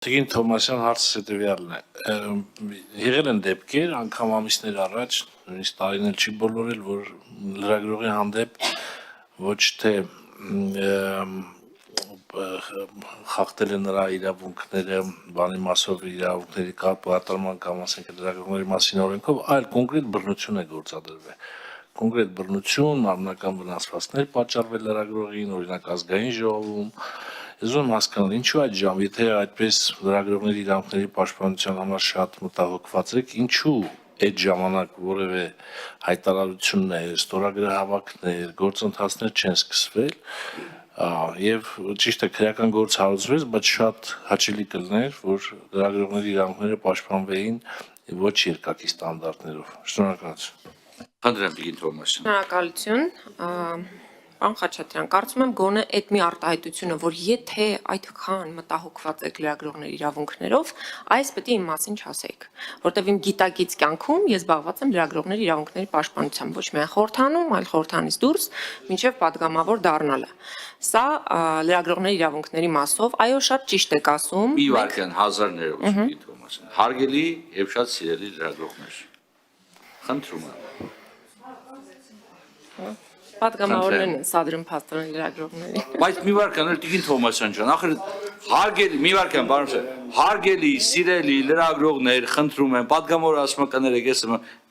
Տիկին Թոմասյան հարցը հետևյալն է։ Եղել են դեպքեր, անգամ ամիսներ առաջ, նույնիսկ տարին էլ չի բոլորել, որ լրագրողի հանդեպ ոչ թե խախտել է նրա իրավունքները, բանի մասով իրավունքների կատարման կամ ասենք լրագրողների մասին օրենքով, այլ կոնկրետ բռնություն է գործադրվել։ Կոնկրետ բռնություն, մարմնական վնասվածքներ պատճառվել լրագրողին, օրինակ ազգային ժողովում։ Ես ուզում եմ հասկանալ, ինչու այդ ժամ, եթե այդպես լրագրողների իրավունքների պաշտպանության համար շատ մտահոգված եք, ինչու այդ ժամանակ որևէ հայտարարություններ, ստորագրահավաքներ, գործընթացներ չեն սկսվել, եւ ճիշտ է քրեական գործ հարուցվեց, բայց շատ հաճելի կլներ, որ լրագրողների իրավունքները պաշտպանվեին ոչ երկակի ստանդարտներով։ Շնորհակալություն։ Խնդրեմ Տիկին Թոմասյան։ Շնորհակալություն, պարոն Խաչատրյան, կարծում եմ գոնե այդ մի արտահայտությունը, որ եթե այդքան մտահոգված եք լրագրողների իրավունքներով, այս պետք է իմ մասին չասեիք, որտեղ իմ գիտակից կյանքում ես զբաղված եմ լրագրողների իրավունքների պաշտպանությամբ, ոչ միայն խորհրդանում, այլ խորհրդանից դուրս, մինչև падգամավոր դառնալը։ Սա լրագրողների իրավունքների մասով, այո, շատ ճիշտ եք ասում։ Մի վարքյան հազարներով Տիկին Թոմասյան։ Հարգելի եւ շատ սիրելի լրագրողներ։ Խնդրում եմ։ Падգամավորներն են սադրում փաստորեն լրագրողների։ Բայց մի վարքյան էլ Տիկին Թոմասյան ջան, ախր հարգելի, մի վարքյան, պարոն, հարգելի, սիրելի լրագրողներ, խնդրում եմ, падգամավորը ասում է կներեք, ես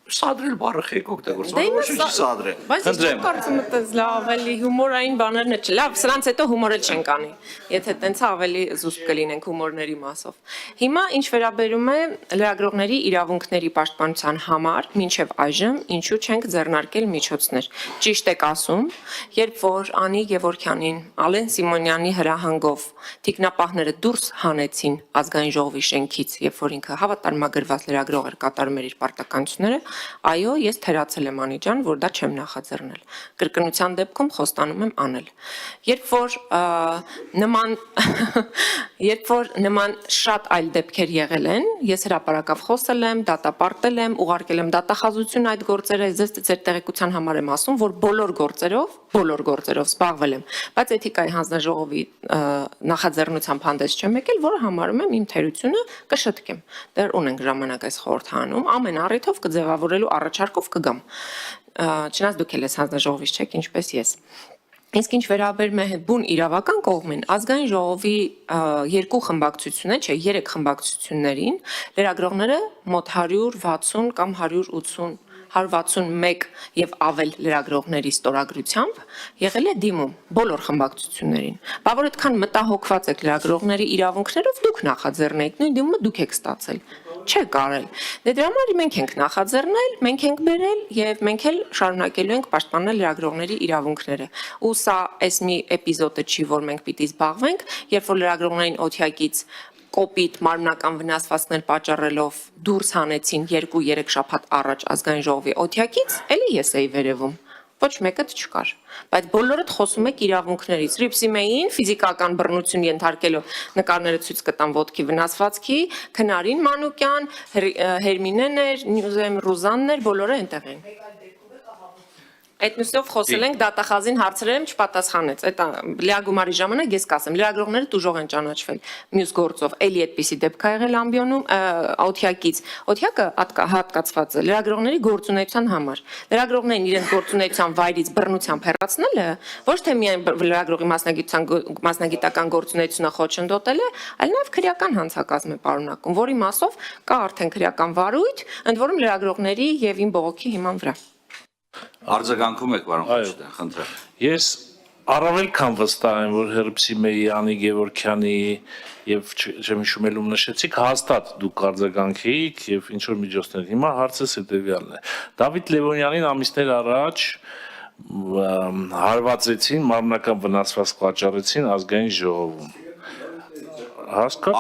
սադրել բառը խեք օգտագործում, ոչ չի սադրել։ Բայց ես չեմ կարծում այդպես լավ ավելի հումորային բաներն է, լավ, սրանց հետո հումորը չենք անի, եթե տենց ավելի զուսպ կլինենք հումորների մասով։ Հիմա ինչ վերաբերում է լրագրողների իրավունքների պաշտպանության համար, մինչև այժմ ինչու չենք ձեռնարկել միջոցներ։ Ճիշտ եք ասում, երբ որ Անի Գևորգյանին, Ալեն Սիմոնյանի հրահանգով թիկնապահները դուրս հանեցին ազգային ժողովի շենքից, երբ որ ինքը հավատարմագրված լրագրող էր կատարում իր պարտականությունները, այո, ես թերացել եմ Անի ջան, որ դա չեմ նախաձեռնել։ Կրկնության դեպքում խոստանում եմ անել։ Երբ որ նման շատ այլ դեպքեր եղել են, ես հրապարակավ խոսել եմ, դատապարտել եմ, ուղարկել եմ դատախազություն այդ գործերը, ես ձեր տեղեկության համար եմ ասում, որ բոլոր գործերով զբաղվել եմ, բայց էթիկայի հանձնաժողովի նախաձեռնությամբ հանդես չեմ եկել, որը համարում եմ իմ թերությունը կշտկեմ։ Դեռ ունենք ժամանակ այս խորհրդանում, ամեն առիթով կձևավորելու առաջարկով կգամ։ Չնայած դուք էլ ես հանձնաժողովից չեք, ինչպես ես։ Իսկ ինչ վերաբերում է բուն իրավական կողմին, ազգային ժողովի երկու խմբակցություններ, չէ, 3 խմբակցություններին լրագրողները մոտ 160 կամ 161 եւ ավել լրագրողների ստորագրությամբ եղել է դիմում բոլոր խմբակցություններին։ Բա որ այդքան մտահոգված եք լրագրողների իրավունքներով, դուք նախաձեռնեիք, նույն դիմումը դուք եք ստացել։ Չէ կարել։ Դե դրա համար մենք ենք նախաձեռնել, մենք ենք բերել եւ մենք էլ շարունակելու ենք պաշտպանել լրագրողների իրավունքները։ Ու սա այս մի էպիզոդը չի, որ մենք պիտի զբաղվենք, երբ որ լրագրողներին օթյակից կոպիտ մարմնական վնասվածքներ պատճառելով դուրս հանեցին 2-3 շաբաթ առաջ ազգային ժողովի օթյակից, էլի ես էի վերևում։ Ոչ մեկը չկար, բայց բոլորդ խոսում եք իրավունքներից։ Ռիփսիմեին ֆիզիկական բռնություն ենթարկելով նկարները ցույց կտան ոտքի վնասվածքի, Քնարին Մանուկյան, Հերմինեներ, Նյուզեմ Ռուզաններ, բոլորը այնտեղ են։ Այդ նույնիսկ խոսել ենք դատախազին հարցրել եմ չպատասխանեց։ Այդ լիագումարի ժամանակ ես կասեմ, լրագրողները տուժող են ճանաչվել մյուս գործով։ Էլի այդպիսի դեպք ա եղել ամբիոնում օթյակից։ Օթյակը հատկացված է լրագրողների գործունեության համար։ Լրագրողներին իրենց գործունեության վայրից բռնությամբ հեռացնելը ոչ թե միայն լրագրողի մասնագիտական գործունեությունը խոչընդոտել է, այլ նաև քրեական հանցակազմ է պարունակում, որի մասով կա արդեն քրեական վարույթ, ընդ որում լրագրողների եւ իմ բողոքի հիման վրա։ Արձագանքում եք, պարոն Խաչատրյան, խնդրեմ։ Ես առավել քան վստահ եմ, որ Հռիփսիմեի, Անի Գևորգյանի եւ չեմ հիշում ելում նշեցիք, հաստատ դուք արձագանքեիք եւ ինչ որ միջոցներ։ Հիմա հարցս հետեւյալն է։ Դավիթ Լևոնյանին ամիսներ առաջ հարվածեցին, մարմնական վնասվածք պատճառեցին ազգային ժողովում։ Հասկացա։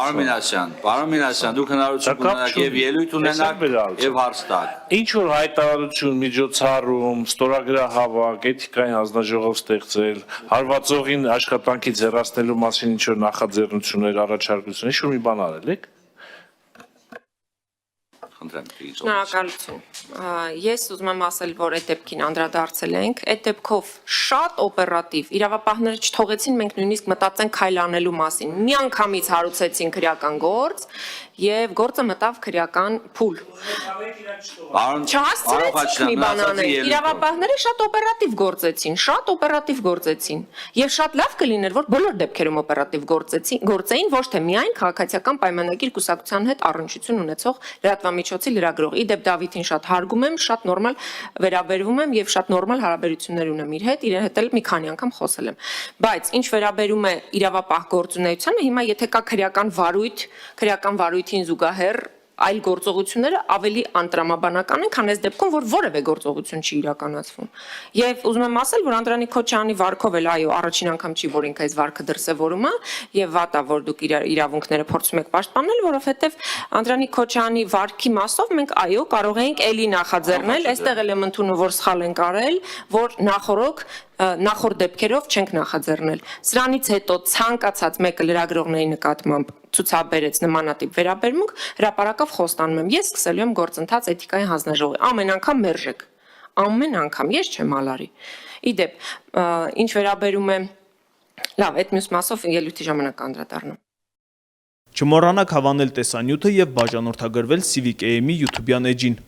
Պարոն Մինասյան, դուք հնարավորություն ունենաք եւ ելույթ ունենաք եւ հարց տաք։ Ինչ որ հայտարարություն, միջոցառում, ստորագրահավաք, էթիկայի հանձնաժողով ստեղծել, հարվածողին աշխատանքից հեռացնելու մասին ինչ որ նախաձեռնություններ, առաջարկություններ, ինչ որ մի բան արել եք։ խնդրեմ դից։ Շնորհակալություն։ Ես ուզում եմ ասել, որ այդ դեպքին անդրադարձել ենք, այդ դեպքով շատ օպերատիվ իրավապահները չթողեցին մենք նույնիսկ մտածենք քայլ անելու մասին։ Միանգամից հարուցեցին քրեական գործ եւ գործը մտավ քրեական փուլ։ Չհասցրեցինք մի բան անել։ Իրավապահները շատ օպերատիվ գործեցին եւ շատ լավ կլիներ, որ բոլոր դեպքերում օպերատիվ գործեին, ոչ թե միայն քաղաքացիական պայմանագիր կուսակցության հետ առնչություն ունեցող լրատվամիջոցի լրագրող։ Իդեպ Դավիթին շատ հարգում եմ, շատ նորմալ վերաբերվում եմ եւ շատ նորմալ հարաբերություններ ունեմ իր հետ էլ մի քանի անգամ խոսել եմ։ Բայց ինչ վերաբերում է իրավապահ գործունեությանը, հիմա եթե կա քրեական վարույթին զուգահեռ այլ գործողությունները ավելի անտրամաբանական են, քան այս դեպքում, որ որևէ գործողություն չի իրականացվում։ Եվ ուզում եմ ասել, որ Անդրանիկ Քոչյանի վարկով էլ այո, առաջին անգամ չի, որ ինքը այս վարկը դրսևորում է, եւ վատ է, որ դուք իր իրավունքները փորձում եք պաշտպանել, որովհետեւ Անդրանիկ Քոչյանի վարկի մասով մենք այո, կարող ենք էլի նախաձեռնել, այստեղ էլ եմ ընդունում, որ սխալ ենք արել, որ նախորդ դեպքերով չենք նախաձեռնել։ Սրանից հետո ցանկացած մեկը լրագրողների նկատմամբ ցուցաբերեց նմանատիպ վերաբերմունք, հրապարակավ խոստանում եմ, ես սկսելու եմ գործընթաց էթիկայի հանձնաժողովի։ Ամեն անգամ մերժեք։ Ամեն անգամ, ես չեմ ալարի։ Իդեպ, ինչ վերաբերում է, լավ, այդ մյուս մասով ելույթի ժամանակ անդրադառնամ։ Չմոռանաք հավանել տեսանյութը եւ բաժանորդագրվել Civic AM-ի YouTube-յան էջին։